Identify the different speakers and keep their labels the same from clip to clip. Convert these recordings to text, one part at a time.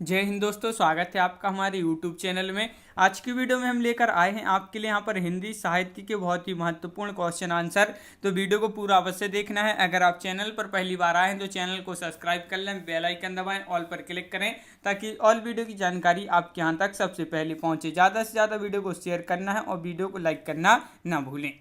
Speaker 1: जय हिंद दोस्तों, स्वागत है आपका हमारे YouTube चैनल में। आज की वीडियो में हम लेकर आए हैं आपके लिए यहाँ पर हिंदी साहित्य के बहुत ही महत्वपूर्ण क्वेश्चन आंसर। तो वीडियो को पूरा अवश्य देखना है। अगर आप चैनल पर पहली बार आए हैं तो चैनल को सब्सक्राइब कर लें, बेल आइकन दबाएं, ऑल पर क्लिक करें ताकि ऑल वीडियो की जानकारी आपके यहाँ तक सबसे पहले पहुँचे। ज़्यादा से ज़्यादा वीडियो को शेयर करना है और वीडियो को लाइक करना ना भूलें।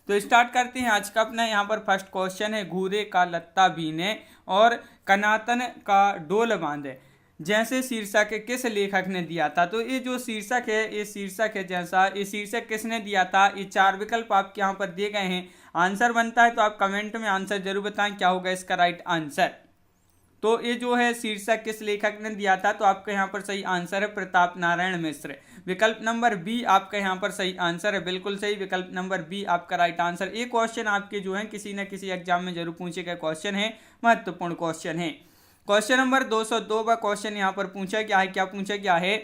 Speaker 1: तो स्टार्ट करते हैं आज का अपना। यहाँ पर फर्स्ट क्वेश्चन है, घूरे का लत्ता बीने और कनातन का डोल बांधे जैसे शीर्षक किस लेखक ने दिया था। तो ये जो शीर्षक है, ये शीर्षक है जैसा, ये शीर्षक किसने दिया था। ये चार विकल्प आपके यहाँ पर दिए गए हैं। आंसर बनता है तो आप कमेंट में आंसर जरूर बताएं क्या होगा इसका राइट आंसर। तो ये जो है शीर्षक किस लेखक ने दिया था, तो आपका यहाँ पर सही आंसर है प्रताप नारायण मिश्र। विकल्प नंबर बी आपका यहाँ पर सही आंसर है, बिल्कुल सही। विकल्प नंबर बी आपका राइट आंसर। ये क्वेश्चन आपके जो है किसी न किसी एग्जाम में जरूर पूछे गए क्वेश्चन है, महत्वपूर्ण क्वेश्चन है। क्वेश्चन नंबर 202 का क्वेश्चन यहाँ पर पूछा गया है। क्या पूछा गया है?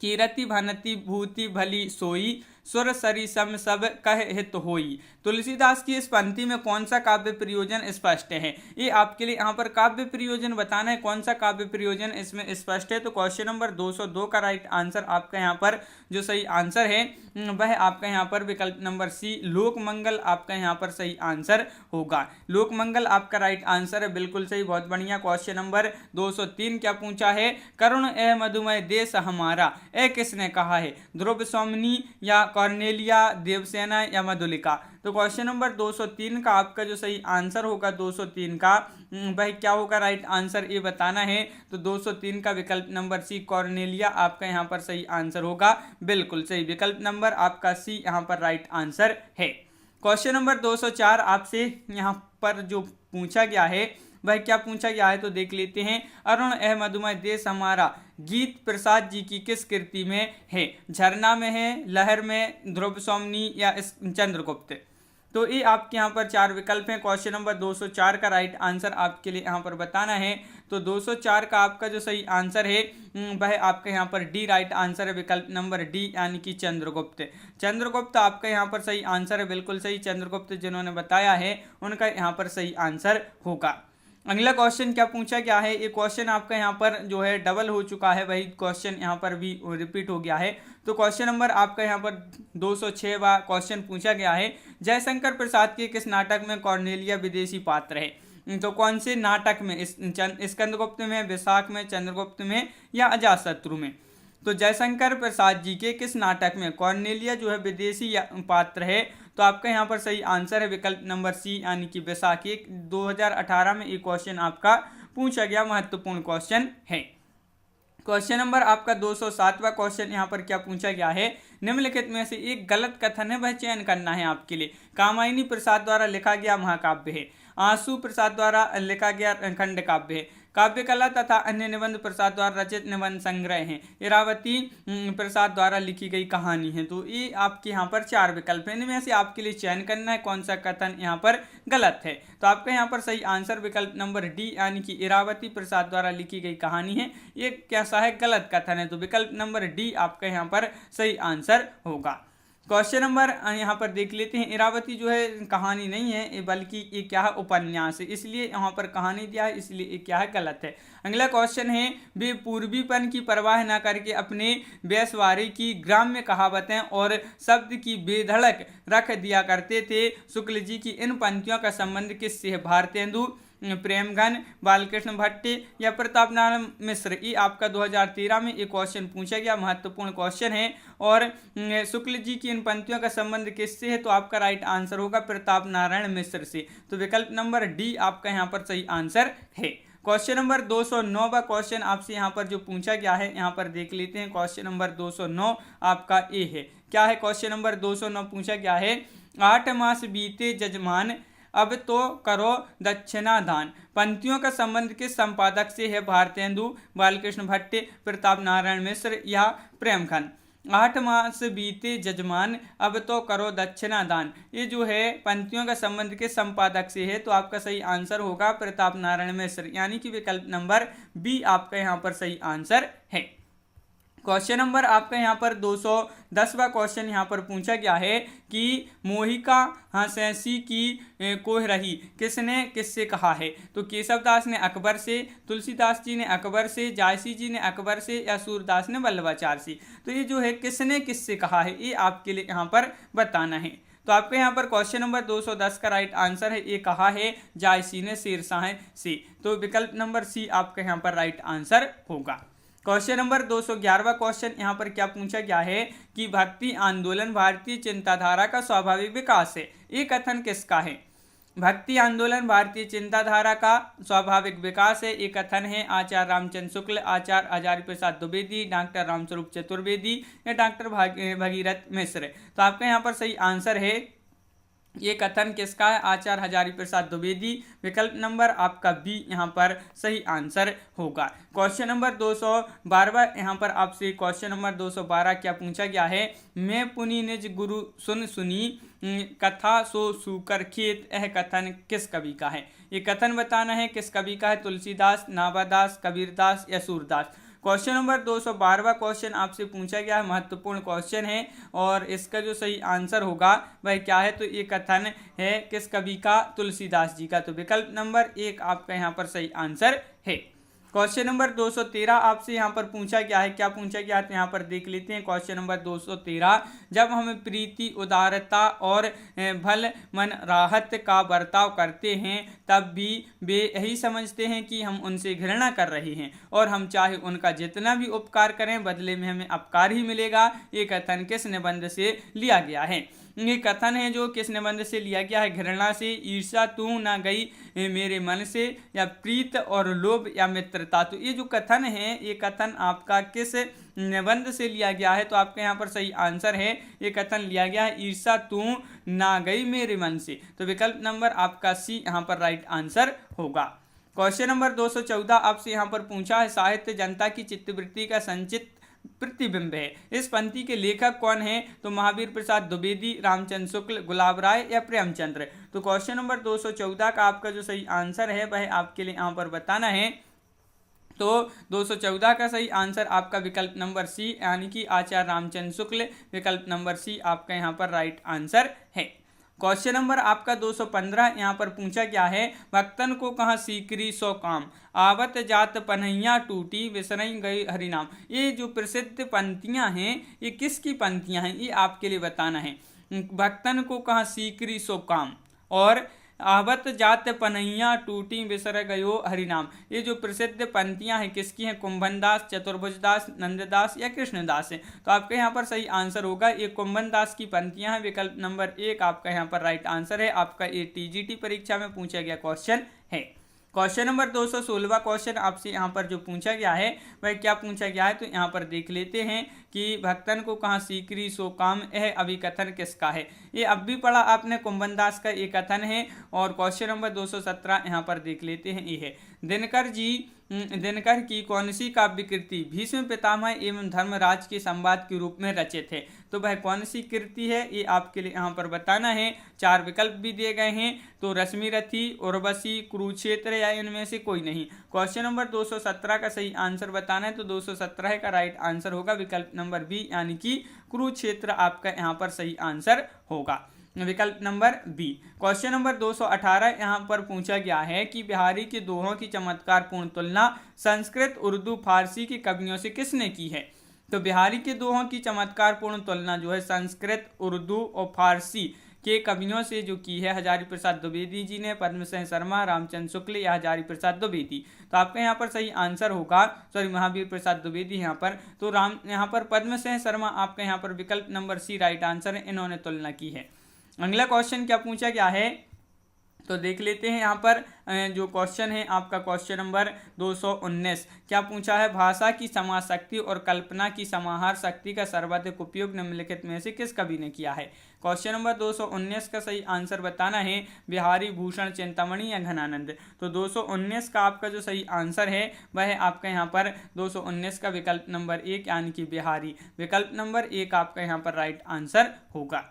Speaker 1: कीरति भनति भूति भली सोई, सुर सरी सम सब कह हित होई। तुलसीदास की इस पंक्ति में कौन सा काव्य प्रयोजन स्पष्ट है? ये आपके लिए यहाँ पर काव्य प्रयोजन बताना है, कौन सा काव्य प्रयोजन इसमें स्पष्ट है। तो क्वेश्चन नंबर 202 का राइट आंसर आपका यहाँ पर जो सही आंसर है वह आपका यहाँ पर विकल्प नंबर सी लोक मंगल आपका यहाँ पर सही आंसर होगा। लोक मंगल आपका राइट आंसर है, बिल्कुल सही, बहुत बढ़िया। क्वेश्चन नंबर 203 क्या पूछा है? करुण ए मधुमय देश हमारा, ए किसने कहा है? ध्रुव सोमनी या कॉर्नेलिया, देवसेना या मधुलिका। तो क्वेश्चन नंबर 203 का आपका जो सही आंसर होगा 203 का भाई क्या होगा राइट आंसर, ये बताना है। तो 203 का विकल्प नंबर सी कॉर्नेलिया आपका यहाँ पर सही आंसर होगा, बिल्कुल सही। विकल्प नंबर आपका सी यहाँ पर राइट आंसर है। क्वेश्चन नंबर 204 आपसे यहाँ पर जो पूछा गया है वह क्या पूछा गया है, तो देख लेते हैं। अरुण एह मधुमय देश हमारा गीत प्रसाद जी की किस कृति में है? झरना में है, लहर में, ध्रुव सोमनी या चंद्रगुप्त। तो ये आपके यहाँ पर चार विकल्प हैं। क्वेश्चन नंबर 204 का राइट आंसर आपके लिए यहाँ पर बताना है। तो 204 का आपका जो सही आंसर है वह आपका यहाँ पर डी राइट आंसर है, विकल्प नंबर डी यानी कि चंद्रगुप्त। चंद्रगुप्त आपका यहाँ पर सही आंसर है, बिल्कुल सही। चंद्रगुप्त जिन्होंने बताया है उनका यहाँ पर सही आंसर होगा। अगला क्वेश्चन क्या पूछा गया है? ये क्वेश्चन आपका यहाँ पर जो है डबल हो चुका है, वही क्वेश्चन यहाँ पर भी रिपीट हो गया है। तो क्वेश्चन नंबर आपका यहाँ पर 206वां क्वेश्चन पूछा गया है। जयशंकर प्रसाद के किस नाटक में कॉर्नेलिया विदेशी पात्र है? तो कौन से नाटक में? स्कंदगुप्त में, विशाख में, चंद्रगुप्त में या अजातशत्रु में? तो जयशंकर प्रसाद जी के किस नाटक में कॉर्नेलिया जो है विदेशी पात्र है? तो आपका यहाँ पर सही आंसर है विकल्प नंबर सी यानी कि विशाखी। 2018 में ये क्वेश्चन आपका पूछा गया महत्वपूर्ण क्वेश्चन है। क्वेश्चन नंबर आपका 207वां क्वेश्चन यहाँ पर क्या पूछा गया है? निम्नलिखित में से एक गलत कथन है, वह चयन करना है आपके लिए। कामायनी प्रसाद द्वारा लिखा गया महाकाव्य है, आंसू प्रसाद द्वारा लिखा गया खंड काव्य है, काव्य कला तथा अन्य निबंध प्रसाद द्वारा रचित निबंध संग्रह हैं, इरावती प्रसाद द्वारा लिखी गई कहानी है। तो ये आपके यहाँ पर चार विकल्प हैं, इनमें से आपके लिए चयन करना है कौन सा कथन यहाँ पर गलत है। तो आपका यहाँ पर सही आंसर विकल्प नंबर डी यानी कि इरावती प्रसाद द्वारा लिखी गई कहानी है, ये कैसा है? गलत कथन है। तो विकल्प नंबर डी आपका यहाँ पर सही आंसर होगा। क्वेश्चन नंबर यहाँ पर देख लेते हैं। इरावती जो है कहानी नहीं है, बल्कि ये क्या है? उपन्यास है, इसलिए यहाँ पर कहानी दिया है, इसलिए ये क्या है? गलत है। अगला क्वेश्चन है, वे पूर्वीपन की परवाह न करके अपने बेसवारी की ग्राम्य कहावतें और शब्द की बेधड़क रख दिया करते थे। शुक्ल जी की इन पंक्तियों का संबंध किससे है? भारतेंदु, प्रेमघन, बालकृष्ण भट्ट या प्रताप नारायण मिश्र। ये आपका 2013 में एक क्वेश्चन पूछा गया, महत्वपूर्ण क्वेश्चन है। और शुक्ल जी की इन पंक्तियों का संबंध किससे है? तो आपका राइट आंसर होगा प्रताप नारायण मिश्र से। तो विकल्प नंबर डी आपका यहाँ पर सही आंसर है। क्वेश्चन नंबर 209 क्वेश्चन आपसे यहाँ पर जो पूछा गया है, यहाँ पर देख लेते हैं। क्वेश्चन नंबर 209 आपका ए है। क्या है? क्वेश्चन नंबर 209 पूछा गया है, 8 मास बीते जजमान अब तो करो दक्षिणा दान। पंक्तियों का संबंध किस संपादक से है? भारतेंदु, बालकृष्ण भट्ट, प्रताप नारायण मिश्र या प्रेमखन। 8 मास बीते जजमान अब तो करो दक्षिणा दान, ये जो है पंक्तियों का संबंध किस संपादक से है? तो आपका सही आंसर होगा प्रताप नारायण मिश्र, यानी कि विकल्प नंबर बी आपका यहाँ पर सही आंसर है। क्वेश्चन नंबर आपका यहाँ पर 210वां क्वेश्चन यहाँ पर पूछा गया है कि मोहिका हंसैसी की कोह रही किसने किससे कहा है। तो केशवदास ने अकबर से, तुलसीदास जी ने अकबर से, जायसी जी ने अकबर से या सूरदास ने वल्लभाचार्य से। तो ये जो है किसने किससे कहा है ये आपके लिए यहाँ पर बताना है। तो आपके यहाँ पर क्वेश्चन नंबर 210 का राइट आंसर है ये कहा है जायसी ने शेरशाह से। तो विकल्प नंबर सी आपका यहाँ पर राइट आंसर होगा। क्वेश्चन नंबर 211वां क्वेश्चन यहाँ पर क्या पूछा गया है कि भक्ति आंदोलन भारतीय चिंताधारा का स्वाभाविक विकास है, ये कथन किसका है। भक्ति आंदोलन भारतीय चिंताधारा का स्वाभाविक विकास है, ये कथन है आचार्य रामचंद्र शुक्ल, आचार्य हजारी प्रसाद द्विवेदी, डॉक्टर रामस्वरूप चतुर्वेदी या डॉक्टर भगीरथ मिश्र। तो आपका यहाँ पर सही आंसर है ये कथन किसका है, आचार्य हजारी प्रसाद द्विवेदी। विकल्प नंबर आपका बी यहाँ पर सही आंसर होगा। क्वेश्चन नंबर 212 यहाँ पर आपसे क्वेश्चन नंबर 212 क्या पूछा गया है, मैं पुनि निज गुरु सुन सुनी कथा सो सूकर खेत, यह कथन किस कवि का है। ये कथन बताना है किस कवि का है, तुलसीदास, नाभादास, कबीरदास या सूरदास। क्वेश्चन नंबर 212वां क्वेश्चन आपसे पूछा गया है, महत्वपूर्ण क्वेश्चन है और इसका जो सही आंसर होगा वह क्या है। तो ये कथन है किस कवि का, तुलसीदास जी का। तो विकल्प नंबर 1 आपका यहाँ पर सही आंसर है। क्वेश्चन नंबर 213 आपसे यहाँ पर पूछा गया है, क्या पूछा गया है तो यहाँ पर देख लेते हैं। क्वेश्चन नंबर 213, जब हम प्रीति, उदारता और भल मन राहत का बर्ताव करते हैं तब भी वे यही समझते हैं कि हम उनसे घृणा कर रहे हैं और हम चाहे उनका जितना भी उपकार करें बदले में हमें अपकार ही मिलेगा। ये कथन किस निबंध से लिया गया है। ये कथन है जो किस निबंध से लिया गया है, घृणा से, ईर्ष्या तू ना गई मेरे मन से, या प्रीत और लोभ या मित्रता। तो ये जो कथन है ये कथन आपका किस निबंध से लिया गया है। तो आपके यहाँ पर सही आंसर है ये कथन लिया गया है ईर्ष्या तू ना गई मेरे मन से। तो विकल्प नंबर आपका सी यहाँ पर राइट आंसर होगा। क्वेश्चन नंबर 214 आपसे यहाँ पर पूछा है, साहित्य जनता की चित्तवृत्ति का संचित प्रतिबिंब है, इस पंक्ति के लेखक कौन है। तो महावीर प्रसाद द्विवेदी, रामचंद्र शुक्ल, गुलाब राय या प्रेमचंद्र। तो क्वेश्चन नंबर 214 का आपका जो सही आंसर है वह आपके लिए यहाँ पर बताना है। तो 214 का सही आंसर आपका विकल्प नंबर सी यानी कि आचार्य रामचंद्र शुक्ल। विकल्प नंबर सी आपका यहाँ पर राइट आंसर है। क्वेश्चन नंबर आपका 215 यहाँ पर पूछा गया है, भक्तन को कहाँ सीकरी सो काम, आवत जात पनैया टूटी विसरई गई हरिनाम। ये जो प्रसिद्ध पंक्तियाँ हैं ये किसकी पंक्तियाँ हैं ये आपके लिए बताना है। भक्तन को कहाँ सीकरी सो काम और आवत जात पनैया टूटी विसर गयो हरिनाम। ये जो प्रसिद्ध पंक्तियां हैं किसकी हैं, कुंभन दास, चतुर्भुज दास, नंददास या कृष्णदास है। तो आपके यहाँ पर सही आंसर होगा ये कुंभन दास की पंक्तियां हैं। विकल्प नंबर 1 आपका यहाँ पर राइट आंसर है। आपका ये टीजीटी परीक्षा में पूछा गया क्वेश्चन है। क्वेश्चन नंबर 216 क्वेश्चन आपसे यहाँ पर जो पूछा गया है वह क्या पूछा गया है तो यहाँ पर देख लेते हैं कि भक्तन को कहाँ सीकरी सो काम, यह अभिकथन किसका है। ये अब भी पढ़ा आपने, कुंभन दास का ये कथन है। और क्वेश्चन नंबर 217 यहाँ पर देख लेते हैं, ये है दिनकर की कौन सी काव्य कृति भीष्म पितामह एवं धर्मराज के संवाद के रूप में रचित है। तो वह कौन सी कृति है ये आपके लिए यहाँ पर बताना है। 4 विकल्प भी दिए गए हैं, तो रश्मिरथी, उर्वशी, कुरुक्षेत्र या इनमें से कोई नहीं। क्वेश्चन नंबर 217 का सही आंसर बताना है, तो 217 का राइट आंसर होगा विकल्प नंबर बी यानी कि कुरुक्षेत्र आपका यहाँ पर सही आंसर होगा। विकल्प नंबर बी। क्वेश्चन नंबर 218 यहाँ पर पूछा गया है कि बिहारी के दोहों की चमत्कारपूर्ण तुलना संस्कृत, उर्दू, फारसी के कवियों से किसने की है। तो बिहारी के दोहों की चमत्कारपूर्ण तुलना जो है संस्कृत, उर्दू और फारसी के कवियों से जो की है हजारी प्रसाद द्विवेदी जी ने, पद्मसेन शर्मा, रामचंद्र शुक्ल या हजारी प्रसाद द्विवेदी। तो आपका यहाँ पर सही आंसर होगा, महावीर प्रसाद द्विवेदी यहाँ पर। तो यहाँ पर पद्मसेन शर्मा आपका यहाँ पर विकल्प नंबर सी राइट आंसर है, इन्होंने तुलना की है। अगला क्वेश्चन क्या पूछा गया है तो देख लेते हैं। यहाँ पर जो क्वेश्चन है आपका क्वेश्चन नंबर 219 क्या पूछा है, भाषा की समाज शक्ति और कल्पना की समाहार शक्ति का सर्वाधिक उपयोग निम्नलिखित में से किस कवि ने किया है। क्वेश्चन नंबर 219 का सही आंसर बताना है, बिहारी भूषण, चिंतामणि या घनानंद। तो 219 का आपका जो सही आंसर है वह है आपका यहाँ पर 219 का विकल्प नंबर 1 यानी कि बिहारी। विकल्प नंबर 1 आपका यहाँ पर राइट आंसर होगा।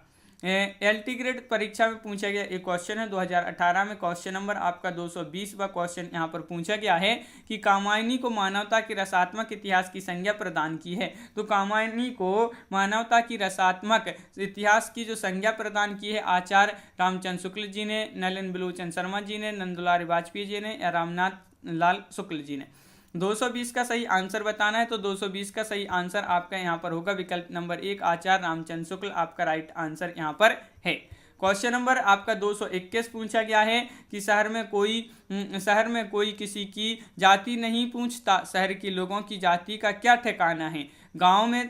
Speaker 1: एलटी ग्रेड परीक्षा में पूछा गया एक क्वेश्चन है 2018 में। क्वेश्चन नंबर आपका 220वां क्वेश्चन यहाँ पर पूछा गया है कि कामायनी को मानवता के रसात्मक इतिहास की संज्ञा प्रदान की है। तो कामायनी को मानवता की रसात्मक इतिहास की जो संज्ञा प्रदान की है आचार्य रामचंद्र शुक्ल जी ने, नलिन बिलोचन शर्मा जी ने, नंदुलाल वाजपेयी जी ने या रामनाथ लाल शुक्ल जी ने। 220 का सही आंसर बताना है तो 220 का सही आंसर आपका यहाँ पर होगा विकल्प नंबर 1 आचार्य रामचंद्र शुक्ल आपका राइट आंसर यहाँ पर है। क्वेश्चन नंबर आपका 221 पूछा गया है कि शहर में कोई किसी की जाति नहीं पूछता, शहर के लोगों की जाति का क्या ठिकाना है।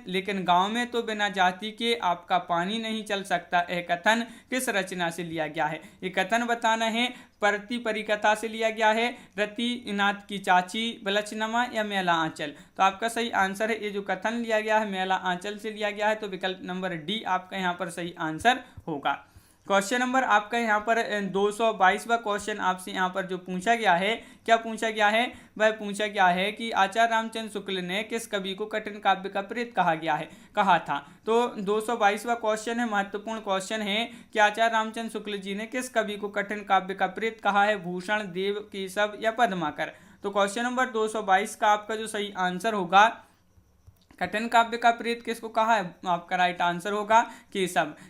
Speaker 1: लेकिन गांव में तो बिना जाति के आपका पानी नहीं चल सकता। यह कथन किस रचना से लिया गया है। ये कथन बताना है परती परिकथा से लिया गया है, रतिनाथ की चाची, बलचनमा या मेला आंचल। तो आपका सही आंसर है ये जो कथन लिया गया है मेला आंचल से लिया गया है। तो विकल्प नंबर डी आपका यहाँ पर सही आंसर होगा। क्वेश्चन नंबर आपका यहाँ पर 222वां क्वेश्चन आपसे यहाँ पर जो पूछा गया है, क्या पूछा गया है, वह पूछा गया है कि आचार्य रामचंद्र शुक्ल ने किस कवि को कठिन काव्य का प्रेत कहा था। तो 222वां क्वेश्चन है, महत्वपूर्ण क्वेश्चन है कि आचार्य रामचंद्र शुक्ल जी ने किस कवि को कठिन काव्य का प्रेत कहा है, भूषण, देव, केशव या पद्माकर। तो क्वेश्चन नंबर 222 का आपका जो सही आंसर होगा, कठिन काव्य का प्रेत किसको कहा है, आपका राइट आंसर होगा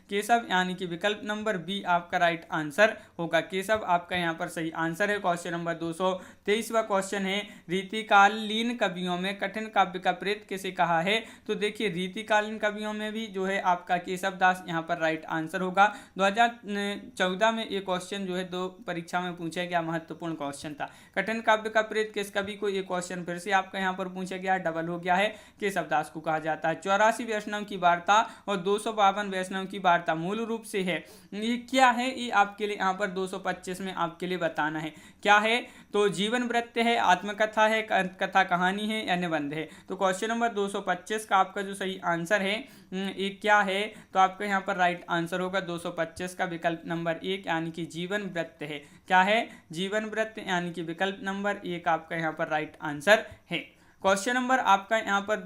Speaker 1: केशव यानी कि विकल्प नंबर बी आपका राइट आंसर होगा। केशव आपका यहाँ पर सही आंसर है। क्वेश्चन नंबर 223वां क्वेश्चन है, रीतिकालीन कवियों में कठिन काव्य का प्रेत किसे कहा है। तो देखिए रीतिकालीन कवियों में भी जो है आपका केशव दास यहाँ पर राइट आंसर होगा। 2014 में ये क्वेश्चन जो है 2 परीक्षा में पूछा गया, महत्वपूर्ण क्वेश्चन था। कठिन काव्य का प्रेत किस कवि को, ये क्वेश्चन फिर से आपका यहाँ पर पूछा गया, डबल हो गया है, केशव दास को कहा जाता है। 84 वैष्णव की वार्ता और 252 वैष्णव की वार्ता मूल रूप से है, ये क्या है, ये आपके लिए यहाँ पर 225 में आपके लिए बताना है क्या है। तो जीवन वृत्त है, आत्मकथा है, कथा कहानी है या निबंध है। तो क्वेश्चन नंबर 225 का आपका जो सही आंसर है ये क्या है, तो आपका यहाँ पर राइट आंसर होगा 225 का विकल्प नंबर 1 यानी कि जीवन वृत्त है। क्या है, जीवन वृत्त यानी कि विकल्प नंबर 1 आपका यहाँ पर राइट आंसर है। क्वेश्चन नंबर आपका यहाँ पर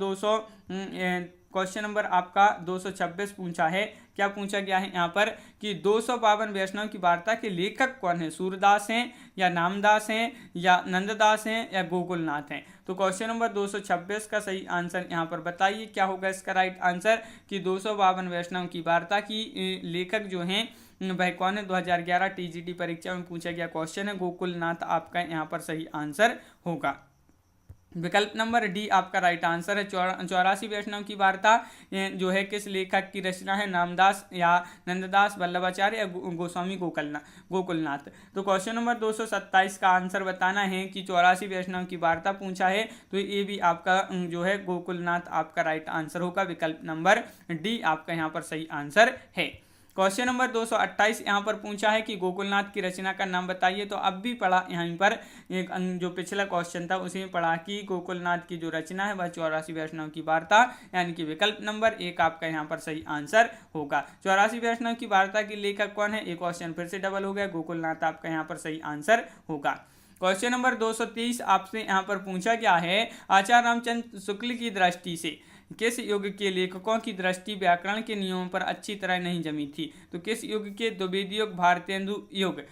Speaker 1: 226 पूछा है, क्या पूछा गया है यहाँ पर कि 252 वैष्णव की वार्ता के लेखक कौन है, सूरदास हैं या नामदास हैं या नंददास हैं या गोकुलनाथ हैं। तो क्वेश्चन नंबर 226 का सही आंसर यहाँ पर बताइए क्या होगा इसका राइट आंसर कि 252 वैष्णव की वार्ता की लेखक जो हैं वह कौन है। 2011 टीजीटी परीक्षा में पूछा गया क्वेश्चन है, गोकुलनाथ आपका यहाँ पर सही आंसर होगा। विकल्प नंबर डी आपका राइट आंसर है। 84 वैष्णव की वार्ता जो है किस लेखक की रचना है, नामदास या नंददास, वल्लभाचार्य या गोस्वामी गोकुलनाथ। तो क्वेश्चन नंबर 227 का आंसर बताना है कि 84 वैष्णव की वार्ता पूछा है, तो ये भी आपका जो है गोकुलनाथ आपका राइट आंसर होगा। विकल्प नंबर डी आपका यहाँ पर सही आंसर है। क्वेश्चन नंबर 228 यहाँ पर पूछा है कि गोकुलनाथ की रचना का नाम बताइए। तो अब भी पढ़ा यहाँ पर एक जो पिछला क्वेश्चन था उसी में पढ़ा कि गोकुलनाथ की जो रचना है वह 84 वैष्णव की वार्ता यानी कि विकल्प नंबर 1 आपका यहाँ पर सही आंसर होगा। 84 वैष्णव की वार्ता के लेखक कौन है, एक क्वेश्चन फिर से डबल हो गया, गोकुलनाथ आपका यहाँ पर सही आंसर होगा। क्वेश्चन नंबर 223 आपसे यहाँ पर पूछा गया है, आचार्य रामचंद्र शुक्ल की दृष्टि से किस युग के लेखकों की दृष्टि व्याकरण के नियमों पर अच्छी तरह नहीं जमी थी। तो किस युग के, द्विवेदी युग, भारतेंदु युग।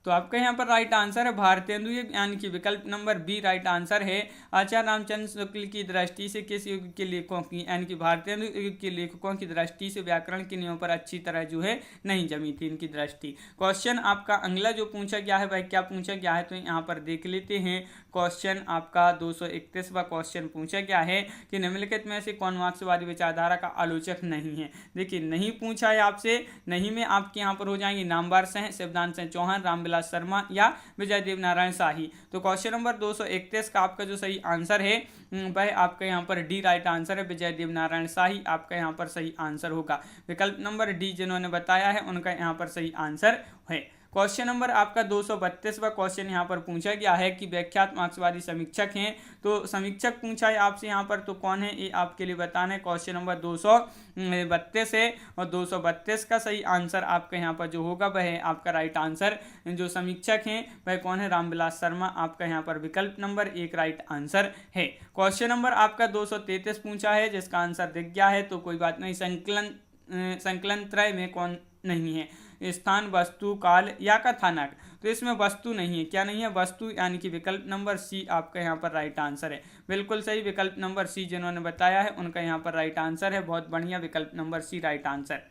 Speaker 1: तो आपका यहाँ पर राइट आंसर है भारतेंदु युग यानी कि विकल्प नंबर बी राइट आंसर है। आचार्य रामचंद्र शुक्ल की दृष्टि से किस युग के लेखकों की यानी कि भारतेंदु युग के लेखकों की दृष्टि से व्याकरण के नियमों पर अच्छी तरह जो है नहीं जमी थी इनकी दृष्टि। क्वेश्चन आपका अगला जो पूछा गया है वह क्या पूछा गया है, तो यहाँ पर देख लेते हैं। क्वेश्चन आपका 231वां क्वेश्चन पूछा गया है कि निम्नलिखित में से कौन मार्क्सवादी विचारधारा का आलोचक नहीं है। देखिए नहीं पूछा है आपसे, नहीं में आपके यहाँ पर हो जाएंगे नामवर सिंह, शिवदान सिंह चौहान, रामविलास शर्मा या विजय देव नारायण शाही। तो क्वेश्चन नंबर 231 का आपका जो सही आंसर है वह आपका यहाँ पर डी राइट आंसर है, विजय देव नारायण शाही आपका यहाँ पर सही आंसर होगा। विकल्प नंबर डी जिन्होंने बताया है उनका यहाँ पर सही आंसर है। क्वेश्चन नंबर आपका 232वां क्वेश्चन यहाँ पर पूछा गया है कि व्याख्यात मार्क्सवादी समीक्षक हैं। तो समीक्षक पूछा है आपसे यहाँ पर, तो कौन है ये आपके लिए बताना है। क्वेश्चन नंबर 232 है और 232 का सही आंसर आपका यहाँ पर जो होगा वह है आपका राइट आंसर। जो समीक्षक हैं वह कौन है, रामविलास शर्मा आपका यहाँ पर विकल्प नंबर 1 राइट आंसर है। क्वेश्चन नंबर आपका 233 पूछा है जिसका आंसर दिख गया है, तो कोई बात नहीं, संकलन संकलन त्रय में कौन नहीं है? स्थान, वस्तु, काल या कथानक। तो इसमें वस्तु नहीं है। क्या नहीं है? वस्तु, यानी कि विकल्प नंबर सी आपका यहाँ पर राइट आंसर है। बिल्कुल सही, विकल्प नंबर सी जिन्होंने बताया है उनका यहाँ पर राइट आंसर है। बहुत बढ़िया, विकल्प नंबर सी राइट आंसर।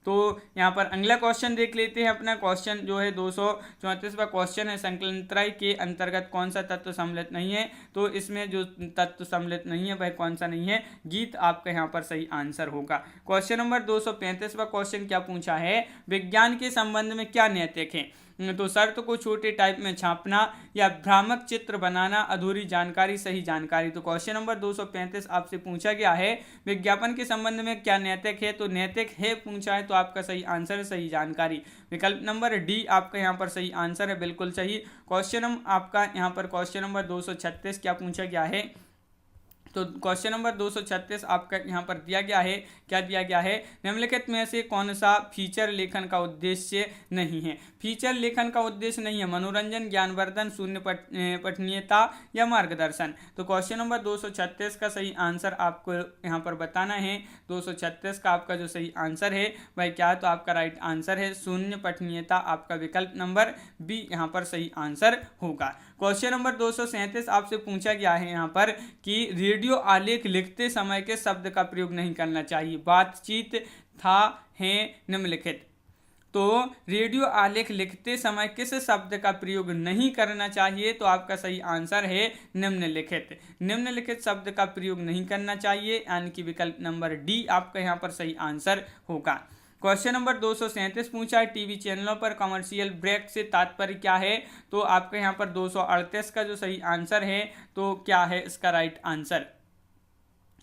Speaker 1: तो यहाँ पर अगला क्वेश्चन देख लेते हैं। अपना क्वेश्चन जो है 234वां क्वेश्चन है, संकलन त्रय के अंतर्गत कौन सा तत्व सम्मिलित नहीं है? तो इसमें जो तत्व सम्मिलित नहीं है वह कौन सा नहीं है? गीत आपका यहाँ पर सही आंसर होगा। क्वेश्चन नंबर 235वां क्वेश्चन क्या पूछा है? विज्ञान के संबंध में क्या नैतिक है? तो शर्त को छोटे टाइप में छापना या भ्रामक चित्र बनाना, अधूरी जानकारी, सही जानकारी। तो क्वेश्चन नंबर 235 आपसे पूछा गया है विज्ञापन के संबंध में क्या नैतिक है? तो नैतिक है पूछा है, तो आपका सही आंसर है सही जानकारी। विकल्प नंबर डी आपका यहाँ पर सही आंसर है, बिल्कुल सही। क्वेश्चन आपका यहाँ पर क्वेश्चन नंबर 236 क्या पूछा गया है? तो क्वेश्चन नंबर 236 आपका यहाँ पर दिया गया है, क्या दिया गया है? निम्नलिखित में से कौन सा फीचर लेखन का उद्देश्य नहीं है? फीचर लेखन का उद्देश्य नहीं है मनोरंजन, ज्ञानवर्धन, शून्य पठनीयता या मार्गदर्शन। तो क्वेश्चन नंबर 236 का सही आंसर आपको यहाँ पर बताना है। 236 का आपका जो सही आंसर है वह क्या है? तो आपका राइट आंसर है शून्य पठनीयता। आपका विकल्प नंबर बी यहाँ पर सही आंसर होगा। क्वेश्चन नंबर 237 आपसे पूछा गया है यहाँ पर कि रेडियो आलेख लिखते समय के शब्द का प्रयोग नहीं करना चाहिए? बातचीत, था, है, निम्नलिखित। तो रेडियो आलेख लिखते समय किस शब्द का प्रयोग नहीं करना चाहिए? तो आपका सही आंसर है निम्नलिखित। निम्नलिखित शब्द का प्रयोग नहीं करना चाहिए, यानी कि विकल्प नंबर डी आपका यहाँ पर सही आंसर होगा। क्वेश्चन नंबर 237 पूछा है टीवी चैनलों पर कमर्शियल ब्रेक से तात्पर्य क्या है? तो आपके यहाँ पर 238 का जो सही आंसर है तो क्या है इसका राइट आंसर?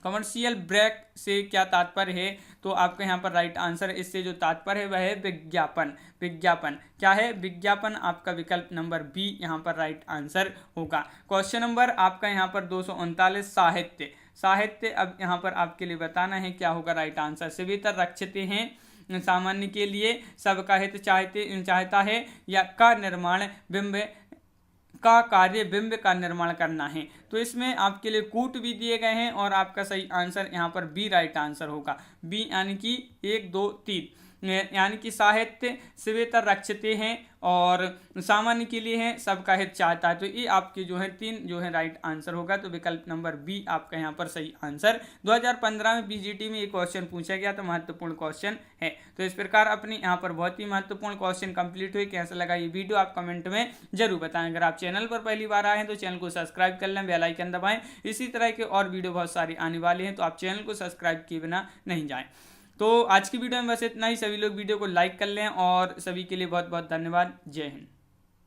Speaker 1: कमर्शियल ब्रेक से क्या तात्पर्य है? तो आपके यहाँ पर राइट आंसर इससे जो तात्पर्य है वह है विज्ञापन। विज्ञापन क्या है? विज्ञापन। आपका विकल्प नंबर बी यहाँ पर राइट आंसर होगा। क्वेश्चन नंबर आपका यहाँ पर 239 साहित्य। साहित्य अब यहाँ पर आपके लिए बताना है क्या होगा राइट आंसर। सवितर रक्षते हैं, सामान्य के लिए, सबका हित चाहता है, या का निर्माण बिंब का कार्य बिंब का निर्माण करना है। तो इसमें आपके लिए कूट भी दिए गए हैं और आपका सही आंसर यहाँ पर बी राइट आंसर होगा। बी यानी कि 1 2 3, यानी कि साहित्य सवितर रक्षते हैं और सामान्य के लिए है, सबका हित चाहता है। तो ये आपके जो है 3 जो है राइट आंसर होगा। तो विकल्प नंबर बी आपका यहाँ पर सही आंसर। 2015 में बीजीटी में ये क्वेश्चन पूछा गया तो महत्वपूर्ण क्वेश्चन है। तो इस प्रकार अपनी यहाँ पर बहुत ही महत्वपूर्ण क्वेश्चन कंप्लीट हुए। कैसा लगा ये वीडियो आप कमेंट में जरूर बताएं। अगर आप चैनल पर पहली बार आए हैं तो चैनल को सब्सक्राइब कर लें, बेल आइकन दबाएं। इसी तरह के और वीडियो बहुत सारी आने वाले हैं, तो आप चैनल को सब्सक्राइब किए बिना नहीं जाएं। तो आज की वीडियो में बस इतना ही। सभी लोग वीडियो को लाइक कर लें और सभी के लिए बहुत बहुत धन्यवाद। जय हिंद।